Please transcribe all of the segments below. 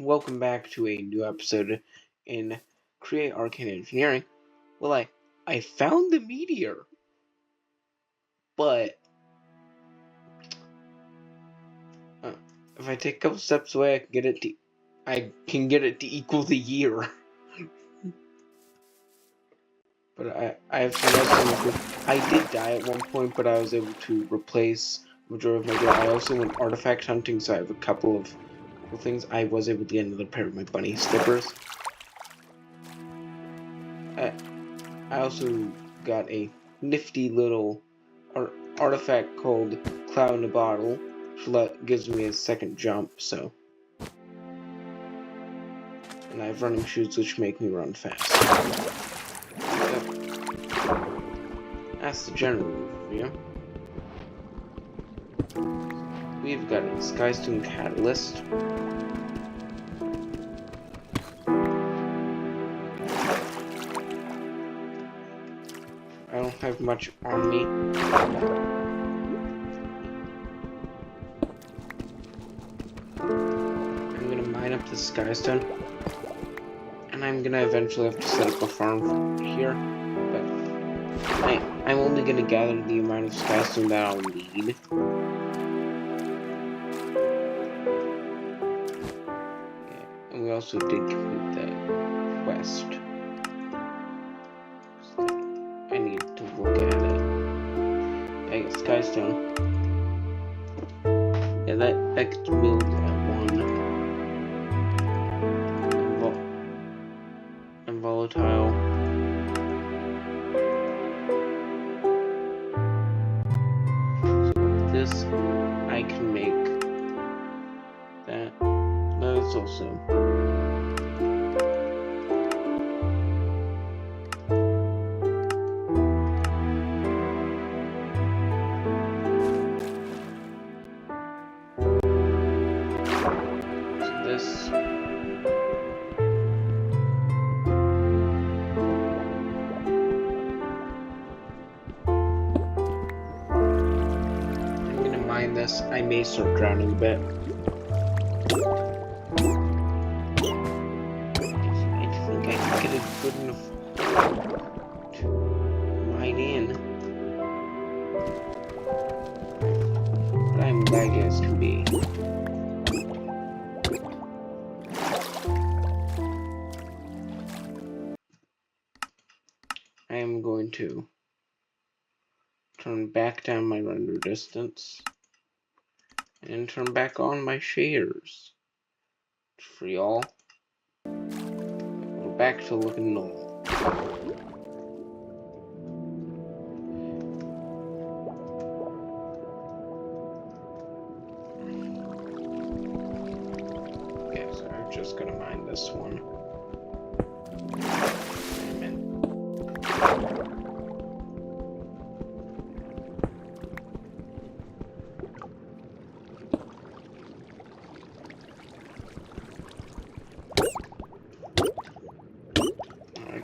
welcome back to a new episode in Create Arcane Engineering. Well, I found the meteor, but if I take a couple steps away, I can get it to equal the year. But I have some lessons. I did die at one point, but I was able to replace the majority of my gear. I also went artifact hunting, so I have a couple of cool things. I was able to get another pair of my bunny slippers. I also got a nifty little artifact called Cloud in a Bottle, which gives me a second jump, so. And I have running shoes which make me run fast. That's the general overview. We've got a Skystone catalyst. I don't have much on me. I'm gonna mine up the Skystone, and I'm gonna eventually have to set up a farm here, but I'm only gonna gather the amount of Skystone that I'll need. Yeah, and we also did complete the quest. I need to look at it. I guess Skystone. Yeah, that gets built at 1. And volatile. So with this, I can make that. That's also. This, I may start drowning a bit. I think I can get a good enough to mine in. But I'm laggy as can be. I am going to turn back down my render distance. And turn back on my shaders for y'all. We're back to looking normal. Okay, so I'm just gonna mine this one.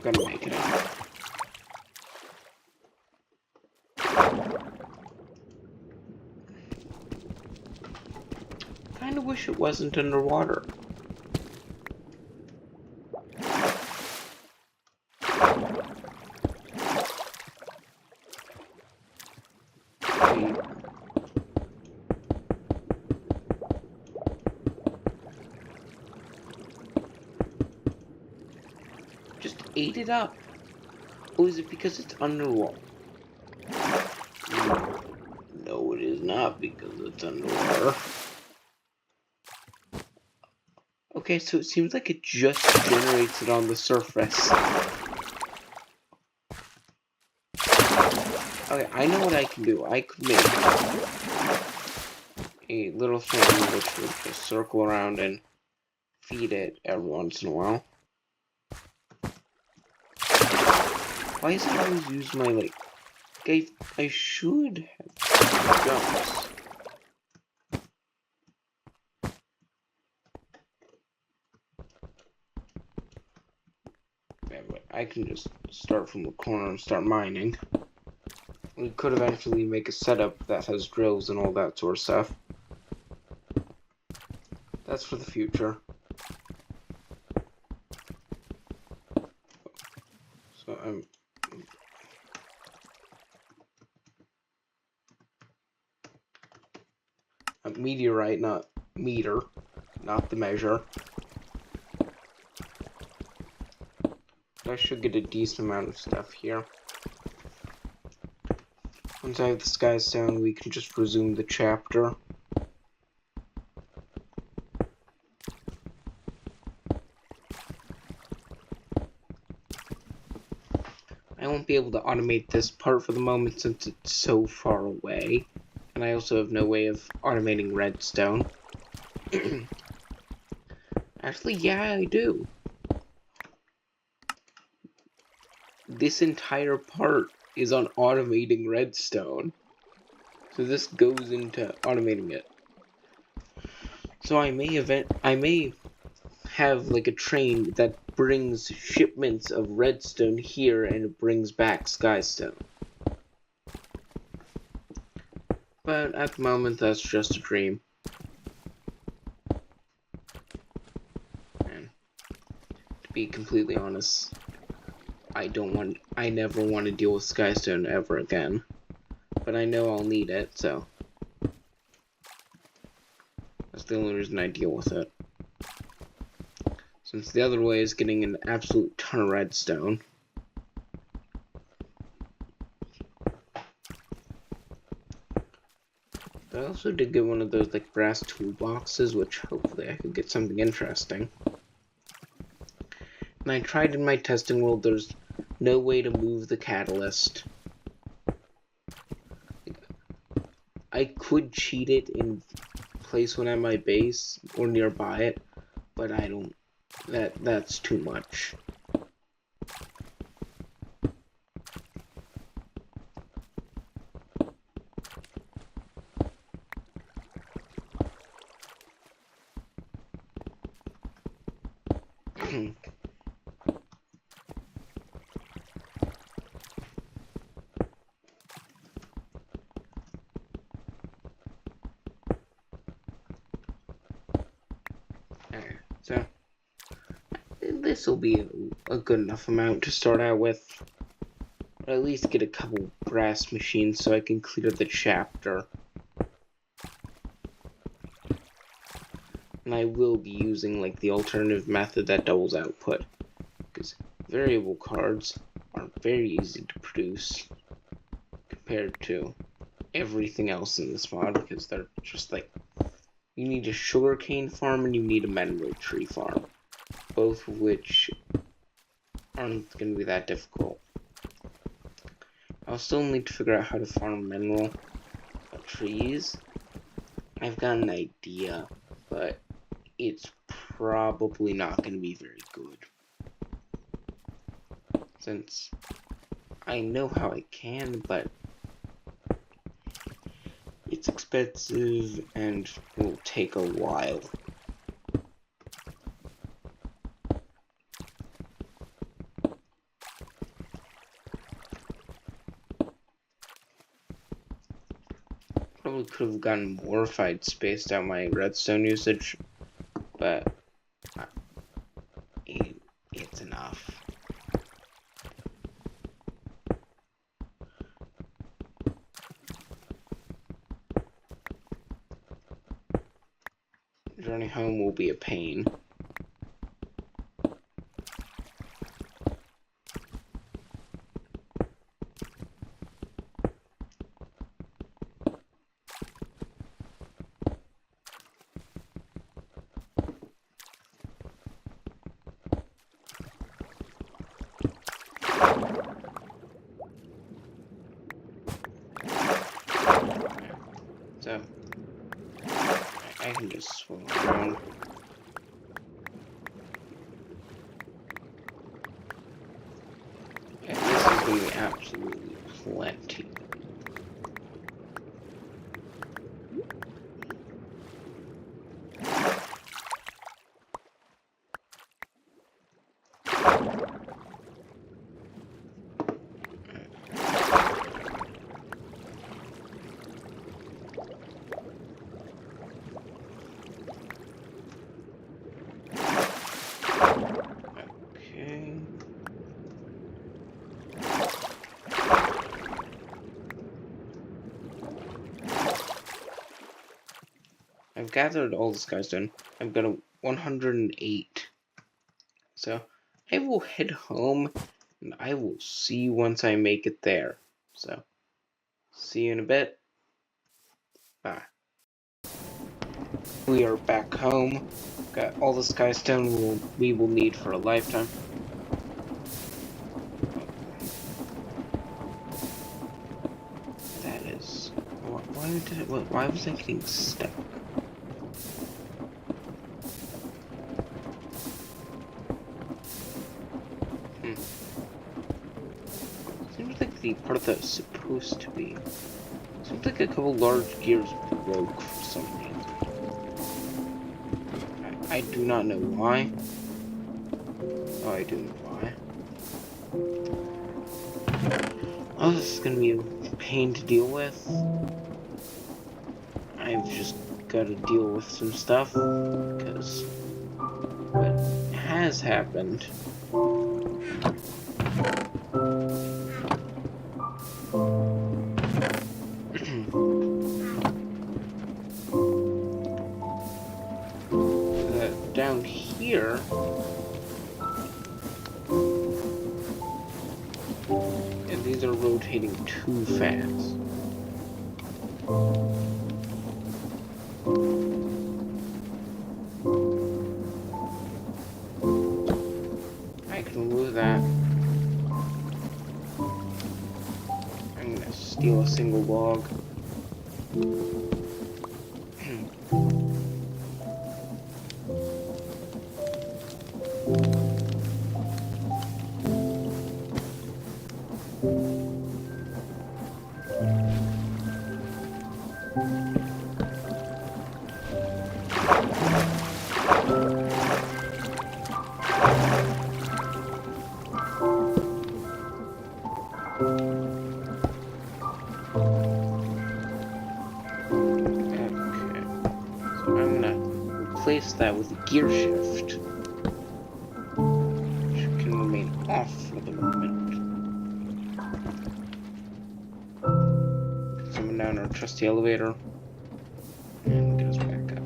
Gonna make it out. Kinda wish it wasn't underwater. Ate it up. Oh, is it because it's underwater? No, it is not because it's underwater. Okay, so it seems like it just generates it on the surface. Okay, I know what I can do. I could make a little thing which would just circle around and feed it every once in a while. Why is it always use my, like, I should have jumps. Yeah, but I can just start from the corner and start mining. We could eventually make a setup that has drills and all that sort of stuff. That's for the future. a meteorite, not meter, not the measure. I should get a decent amount of stuff here. Once I have the Skystone, we can just resume the chapter. I won't be able to automate this part for the moment since it's so far away. And I also have no way of automating redstone. Actually, yeah, I do. This entire part is on automating redstone. So this goes into automating it. So I may have like a train that brings shipments of redstone here and it brings back Skystone. But at the moment that's just a dream. And to be completely honest, I never want to deal with Skystone ever again. But I know I'll need it, so that's the only reason I deal with it. Since the other way is getting an absolute ton of redstone. But I also did get one of those like brass toolboxes, which hopefully I could get something interesting. And I tried in my testing world, there's no way to move the catalyst. I could cheat it and place one at my base or nearby it, but I don't. That's too much. So this will be a good enough amount to start out with. Or at least get a couple brass machines so I can clear the chapter. And I will be using like the alternative method that doubles output. Because variable cards are very easy to produce compared to everything else in this mod, because they're just like, you need a sugarcane farm and you need a mineral tree farm, both of which aren't going to be that difficult. I'll still need to figure out how to farm mineral trees. I've got an idea, but it's probably not going to be very good, since I know how I can, but it's expensive and it will take a while. Probably could have gotten more if I'd spaced out my redstone usage, but it's enough. Journey home will be a pain. So I can just swing around. Yeah, this is going to be absolutely plenty. Okay. gathered all the skystone. I've got a 108. So I will head home, and I will see you once I make it there. So, see you in a bit. Bye. We are back home. Got all the skystone we will need for a lifetime. That is... Why was I getting stuck? Seems like the part that was supposed to be. Seems like a couple large gears broke for some reason. I do not know why. Oh, I do know why. Oh, this is gonna be a pain to deal with. I've just gotta deal with some stuff, because what has happened. Down here, and these are rotating too fast. I can remove that. I'm gonna steal a single log. Replace that with a gear shift, which can remain off for the moment. Summon down our trusty elevator and get us back up.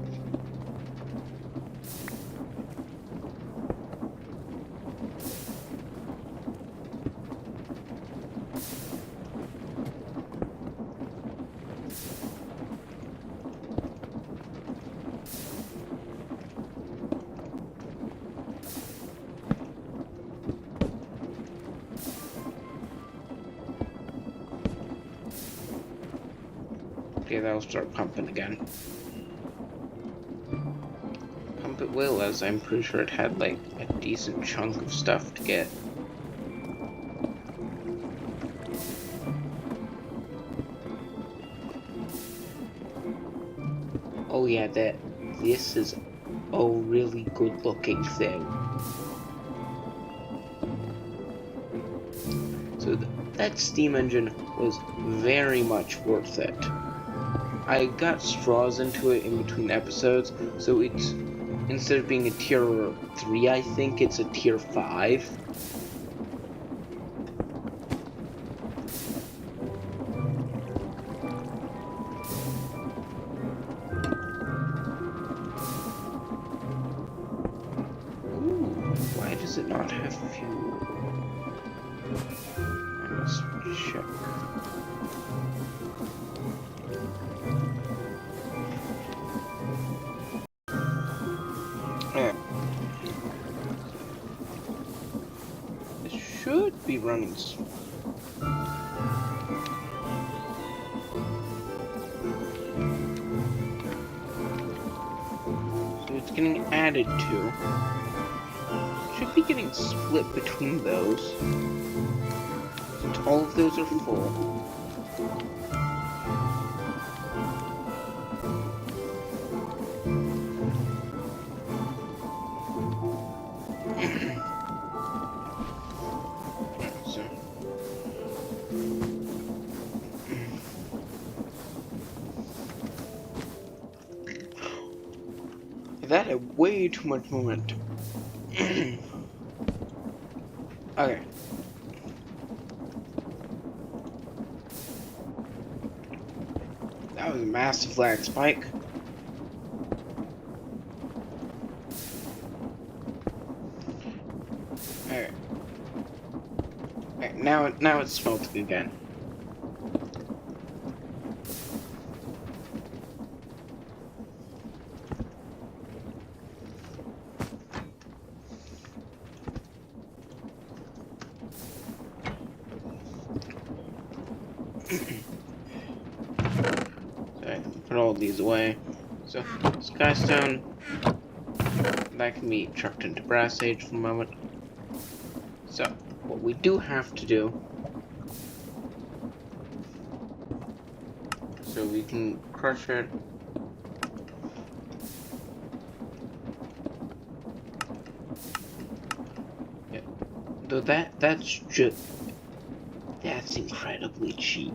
Okay, that'll start pumping again. Pump it will, as I'm pretty sure it had like a decent chunk of stuff to get. Oh yeah, this is a really good looking thing. So that steam engine was very much worth it. I got straws into it in between episodes, so it's, instead of being a tier 3, I think it's a tier 5. Ooh, why does it not have fuel? I must check. It should be running. So it's getting added to. Should be getting split between those. Since all of those are full. That had way too much momentum. Okay. That was a massive lag spike. Right, now it's smelting again. So I can put all these away. So Skystone, that can be chucked into Brass Age for a moment. So what we do have to do, so we can crush it. Yeah. Though that's incredibly cheap.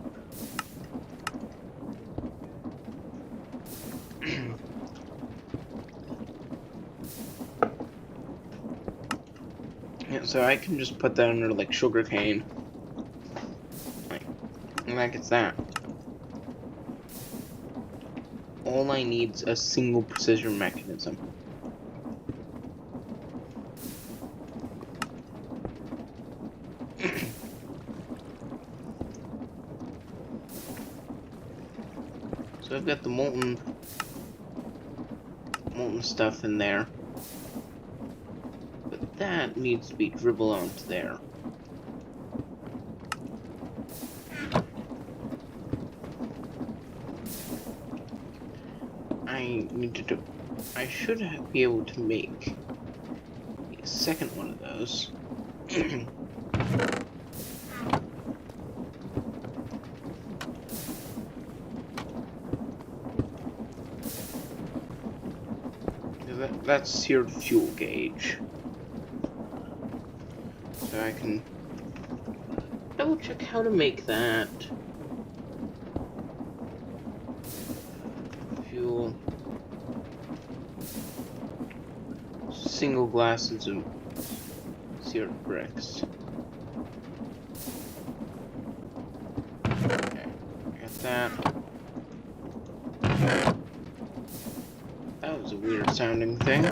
Yeah, so I can just put that under like sugarcane. And that gets that. All I need is a single precision mechanism. So I've got the molten stuff in there. But that needs to be dribbled onto there. I should be able to make a second one of those. That's seared fuel gauge. So I can double check how to make that. Fuel. Single glasses of seared bricks. Okay, got that. That was a weird sounding thing.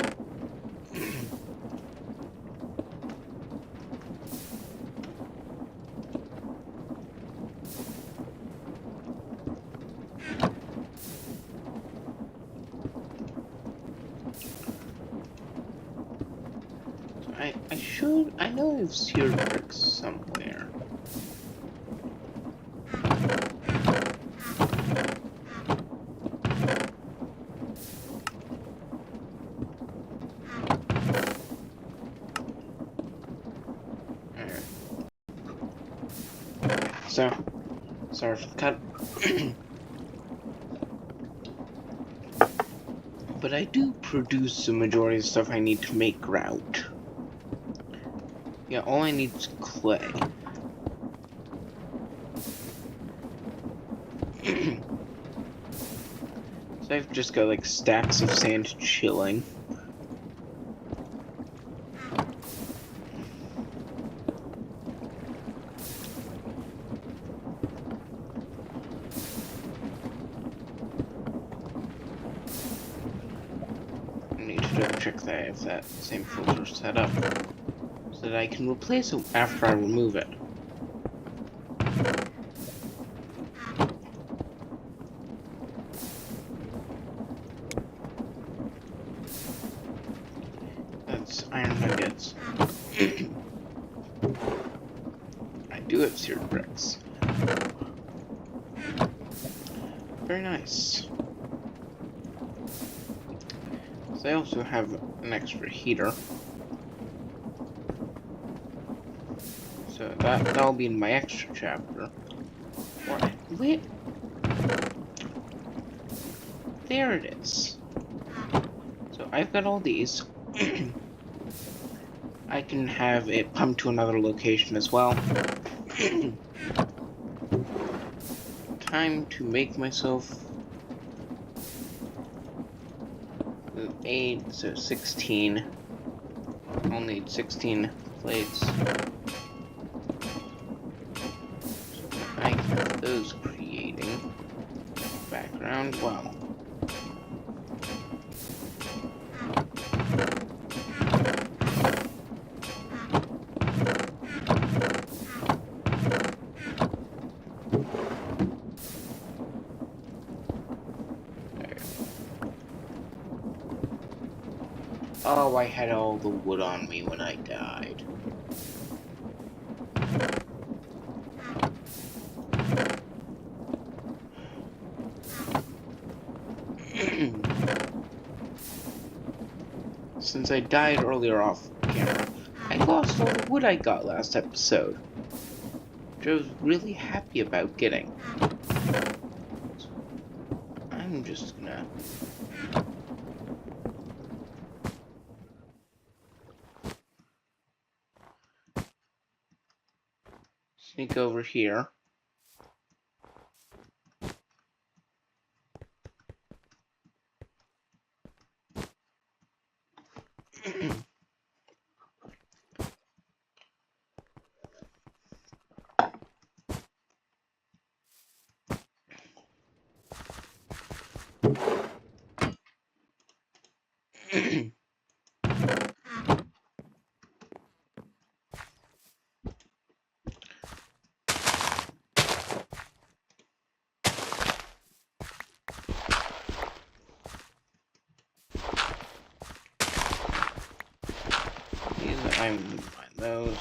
I know I've seared bricks somewhere. So, sorry for the cut. But I do produce the majority of the stuff I need to make grout. Yeah, all I need is clay. So I've just got like stacks of sand chilling. I need to double check that I have that same filter set up so that I can replace it after I remove it. That's iron nuggets. I do have seared bricks. Very nice. So I also have an extra heater. So that'll be in my extra chapter. Wait. There it is. So I've got all these. I can have it pumped to another location as well. Time to make myself 8, so 16. I'll need 16 plates. I have those creating background. Wow. Oh, I had all the wood on me when I died. Since I died earlier off camera, I lost all the wood I got last episode, which I was really happy about getting. So I'm just gonna sneak over here. I'm gonna find those.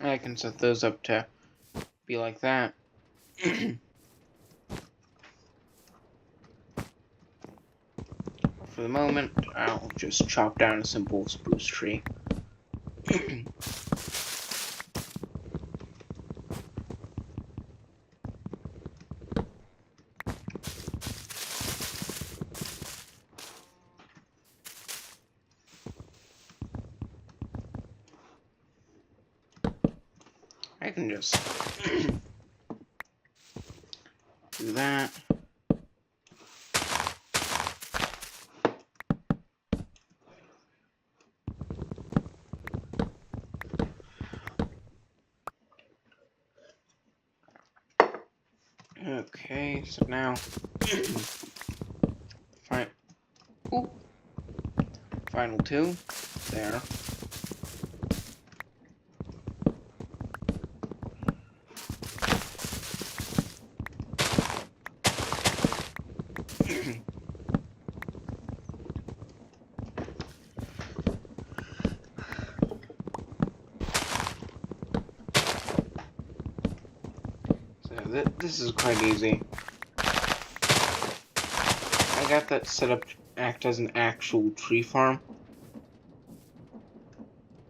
I can set those up to be like that. For the moment, I'll just chop down a simple spruce tree. I can just do that. Okay, so now final two there. This is quite easy. I got that set up to act as an actual tree farm.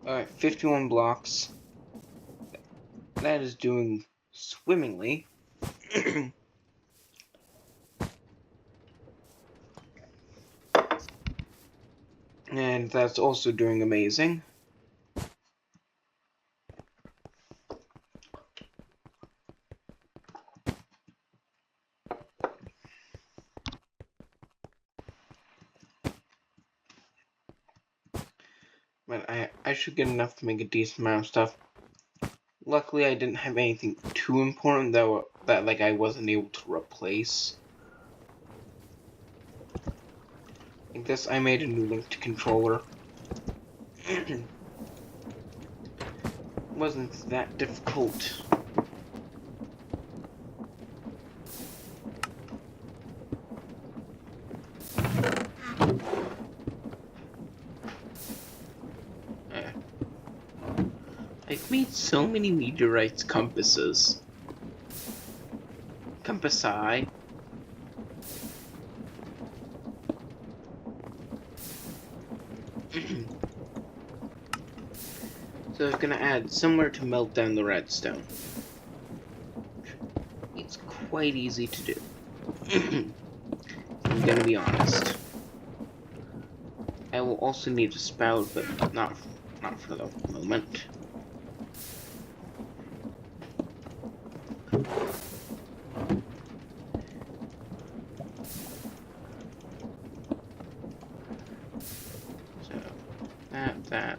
Alright, 51 blocks. That is doing swimmingly. And that's also doing amazing. But I should get enough to make a decent amount of stuff. Luckily, I didn't have anything too important that like I wasn't able to replace. Like this, I made a new linked controller. Wasn't that difficult. I've made so many meteorites compasses. Compassi. So I was gonna add somewhere to melt down the redstone. It's quite easy to do. I'm gonna be honest. I will also need a spout, but not for the moment. So that.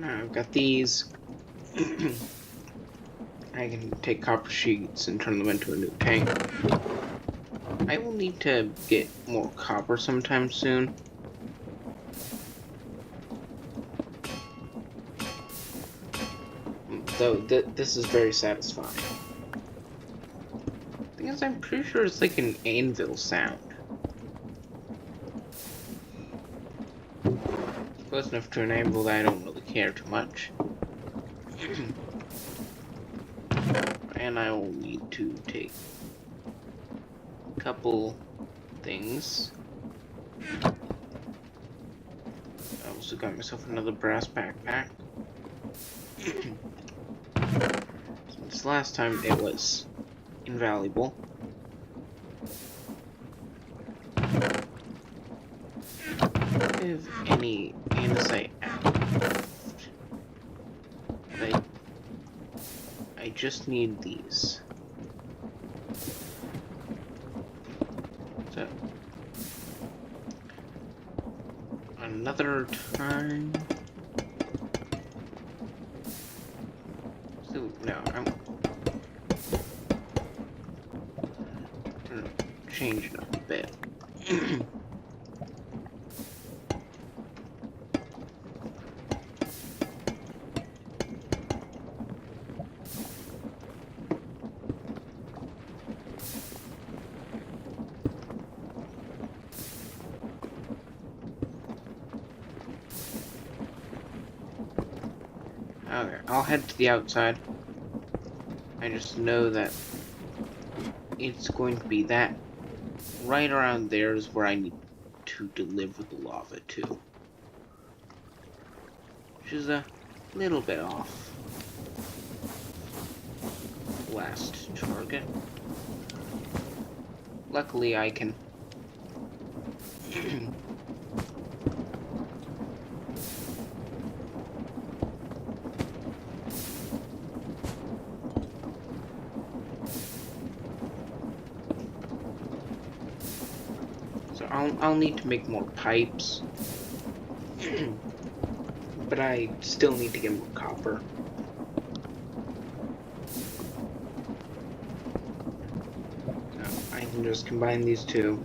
Now I've got these. I can take copper sheets and turn them into a new tank. I will need to get more copper sometime soon. Though this is very satisfying. Thing is, I'm pretty sure it's like an anvil sound. It's close enough to an anvil that I don't really care too much. And I will need to take a couple things. I also got myself another brass backpack. Since last time it was invaluable. If any andesite left, but I just need these. So another time. So no, I'm gonna change it up a bit. Okay, I'll head to the outside. I just know that it's going to be that right around there is where I need to deliver the lava to. Which is a little bit off. Last target. Luckily I can so I'll need to make more pipes. But I still need to get more copper. So I can just combine these two.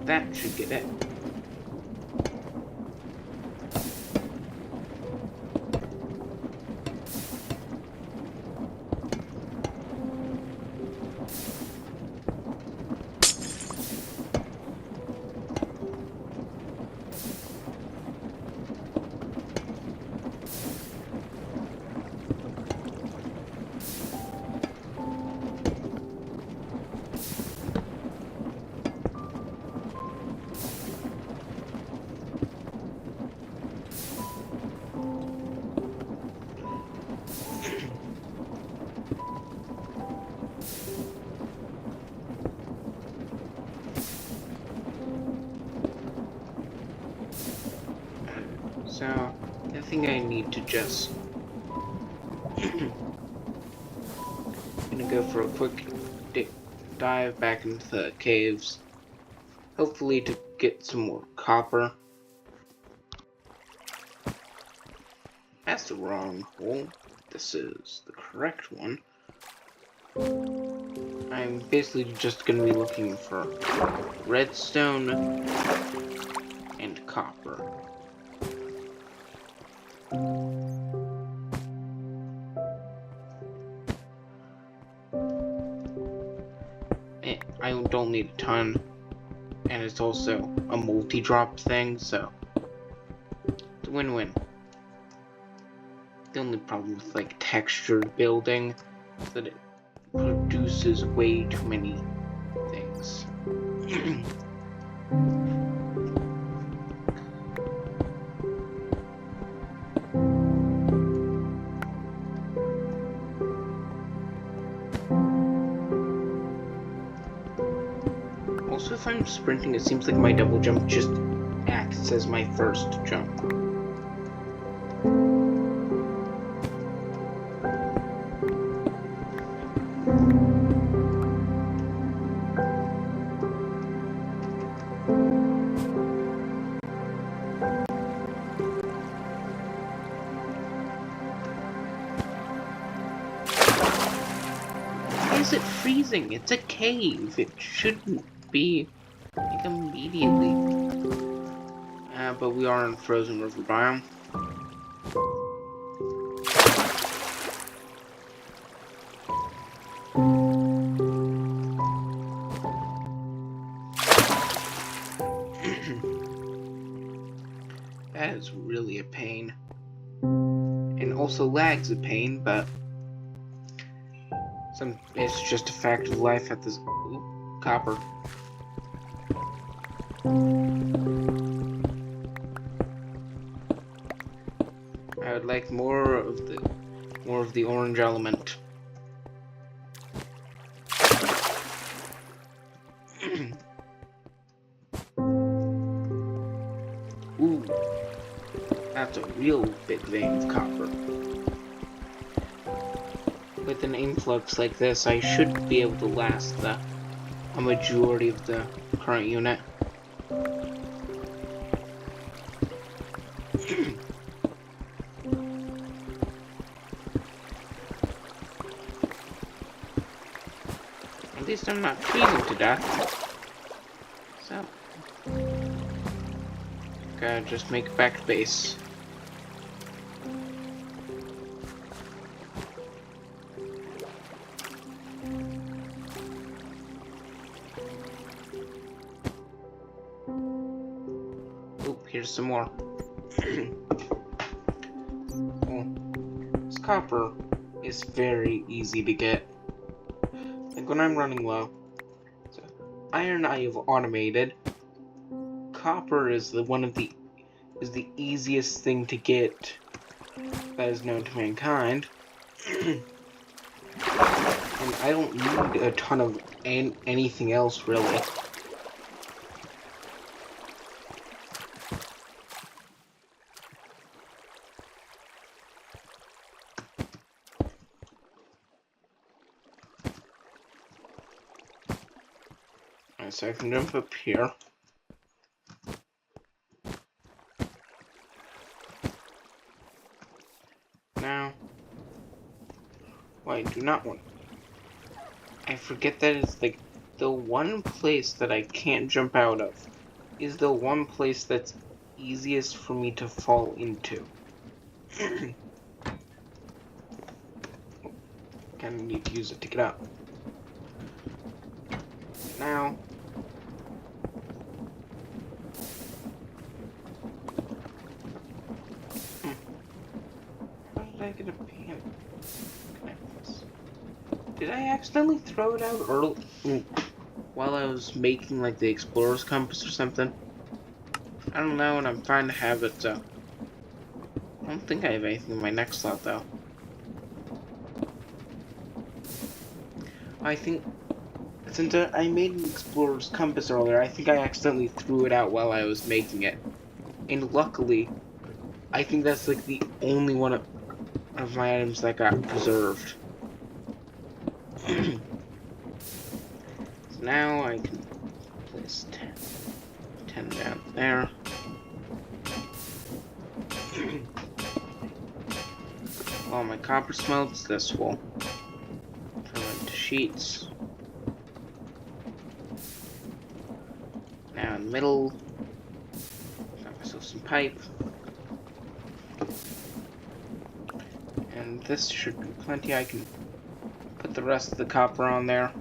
That should get it. So, I think I need to just gonna go for a quick dive back into the caves, hopefully to get some more copper. That's the wrong hole. This is the correct one. I'm basically just going to be looking for redstone and copper. I don't need a ton, and it's also a multi-drop thing, so it's a win-win. The only problem with like textured building is that it produces way too many things. Also, if I'm sprinting, it seems like my double jump just acts as my first jump. Why is it freezing? It's a cave. It shouldn't be like immediately. But we are in frozen river biome. That is really a pain. And also lag's a pain, but it's just a fact of life at this. Ooh, copper. I would like more of the orange element. Ooh, that's a real big vein of copper. With an influx like this, I should be able to last a majority of the current unit. At least I'm not freezing to death. So, gotta just make it back to base. Here's some more. Well, this copper is very easy to get. Like when I'm running low. So, iron I have automated. Copper is the easiest thing to get that is known to mankind. And I don't need a ton of anything else really. So I can jump up here. Now, I do not want. I forget that it's like the one place that I can't jump out of is the one place that's easiest for me to fall into. Kinda need to use it to get up. Now. How did I get a pan? Did I accidentally throw it out early while I was making like the explorer's compass or something? I don't know, and I'm trying to have it. I don't think I have anything in my next slot though. I think since I made an explorer's compass earlier, I think I accidentally threw it out while I was making it, and luckily, I think that's like the only one of my items that got preserved. So now I can place 10 down there. While my copper smelts, this will turn into sheets. down the middle. Got myself some pipe. And this should be plenty. I can put the rest of the copper on there.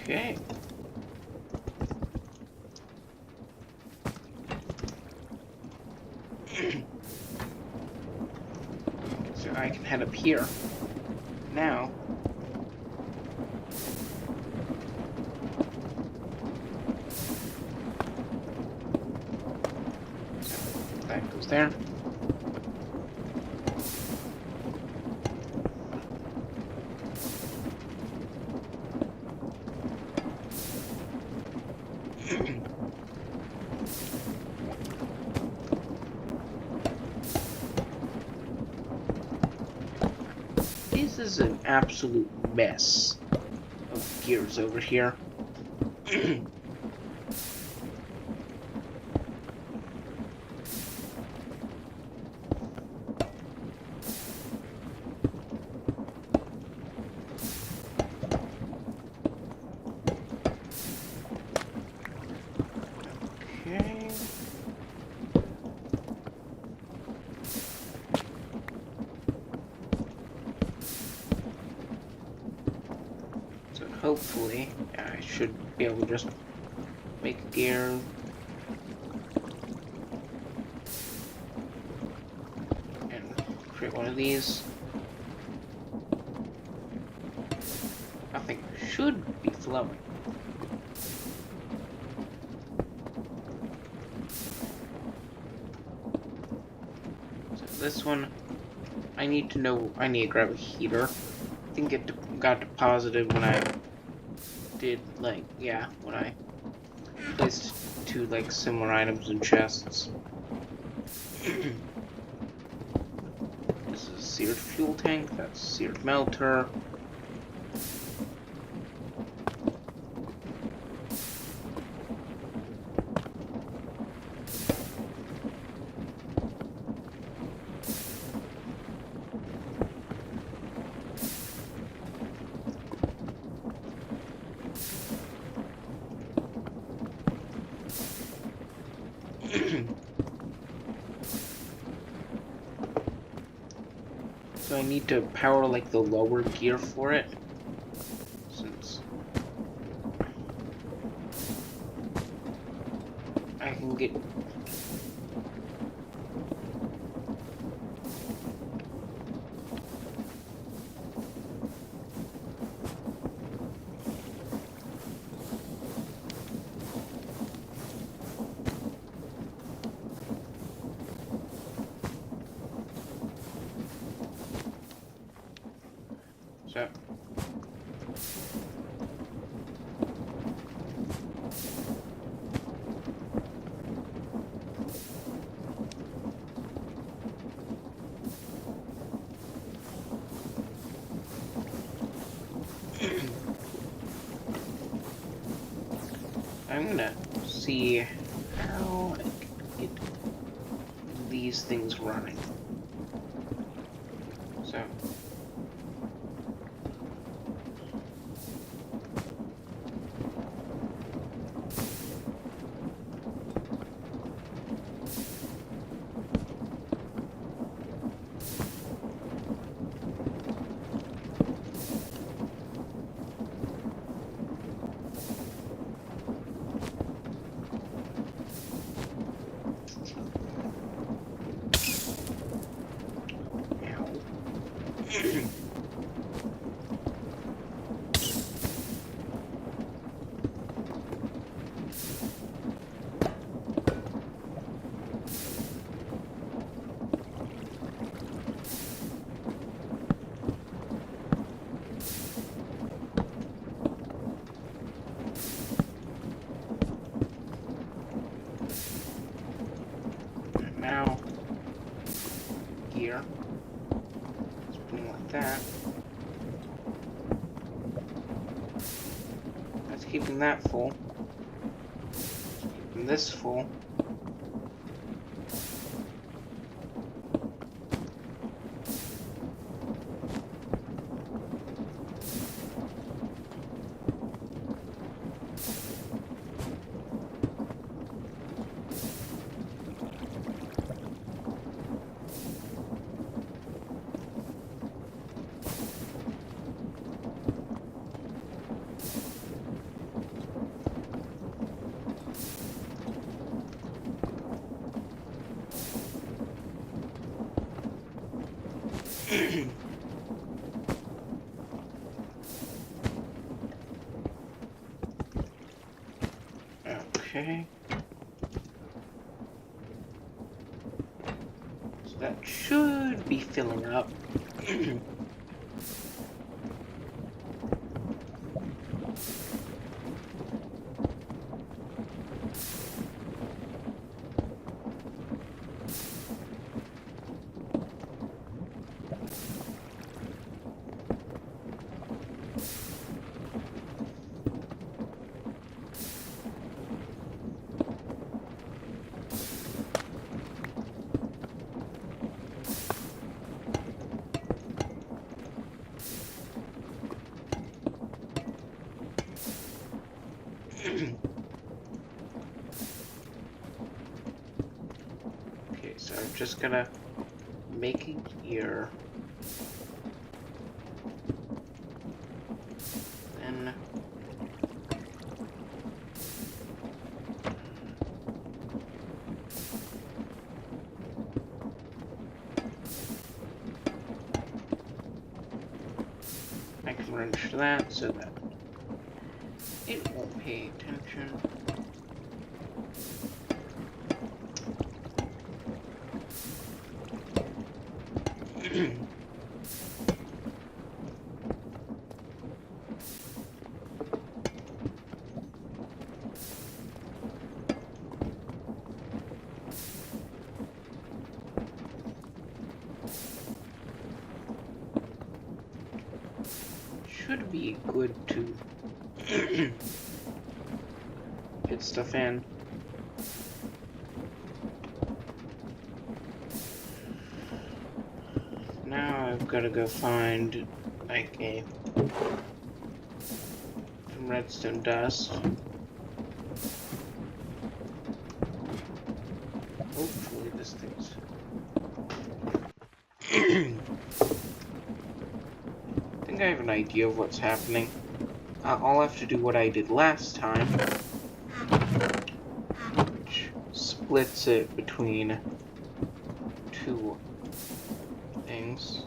Okay. So I can head up here. Now. That goes there. This is an absolute mess of gears over here. Okay. So hopefully, I should be able to just make a gear. And create one of these. Nothing should be flowing. So this one, I need to know, I need to grab a heater. I think it got deposited when I did, like, yeah, when I placed two, like, similar items in chests. This is a seared fuel tank, that's a seared melter. So I need to power like the lower gear for it, since I can get so. I'm gonna see how I can get these things running. So. Now, gear. Let's bring like that. That's keeping that full. Keeping this full. Okay. So that should be filling up. Okay, so I'm just gonna make a gear. Then I can wrench that so that it won't pay attention. Should be good to get stuff in. Now I've got to go find like some redstone dust. Hopefully this thing's I think I have an idea of what's happening. I'll have to do what I did last time, which splits it between two things.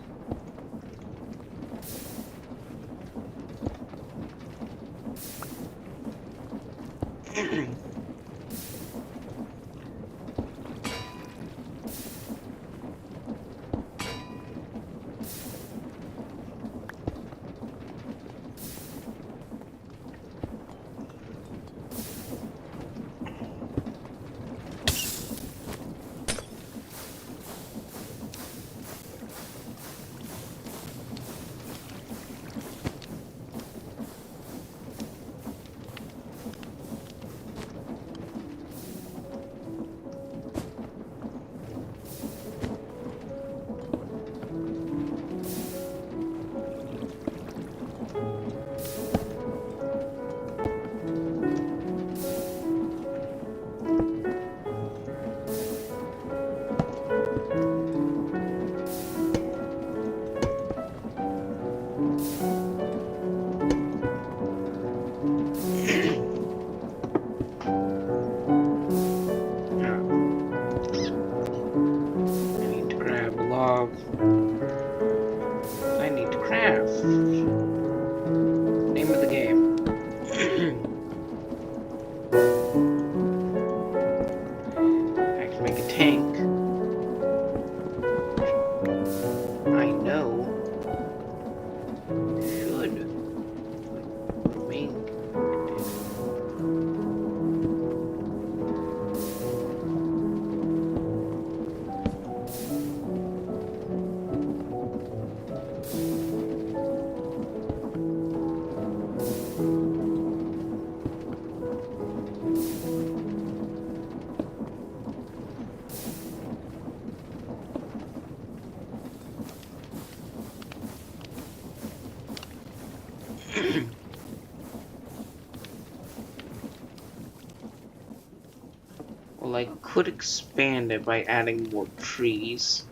Well, I could expand it by adding more trees.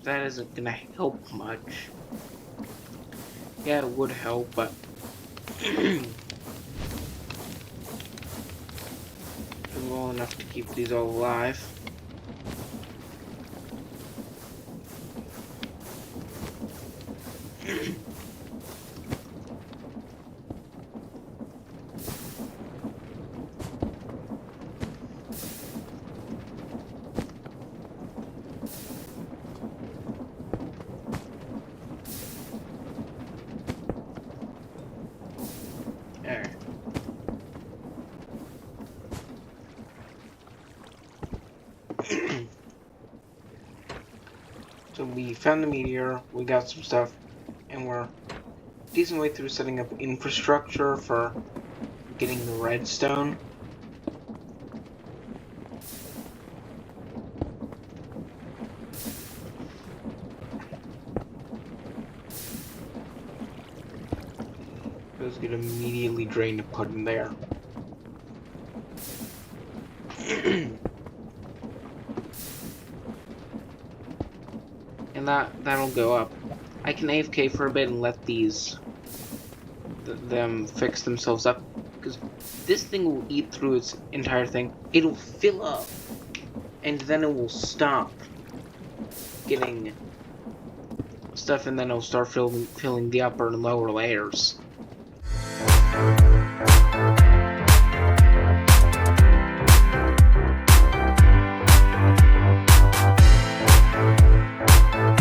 That isn't gonna help much. Yeah, it would help, but well enough to keep these all alive. There. So we found the meteor, we got some stuff, and we're a decent way through setting up infrastructure for getting the redstone. Those get immediately drained and put in there. And that'll go up. I can AFK for a bit and let these them fix themselves up, because this thing will eat through its entire thing. It'll fill up, and then it will stop getting stuff, and then it'll start filling the upper and lower layers.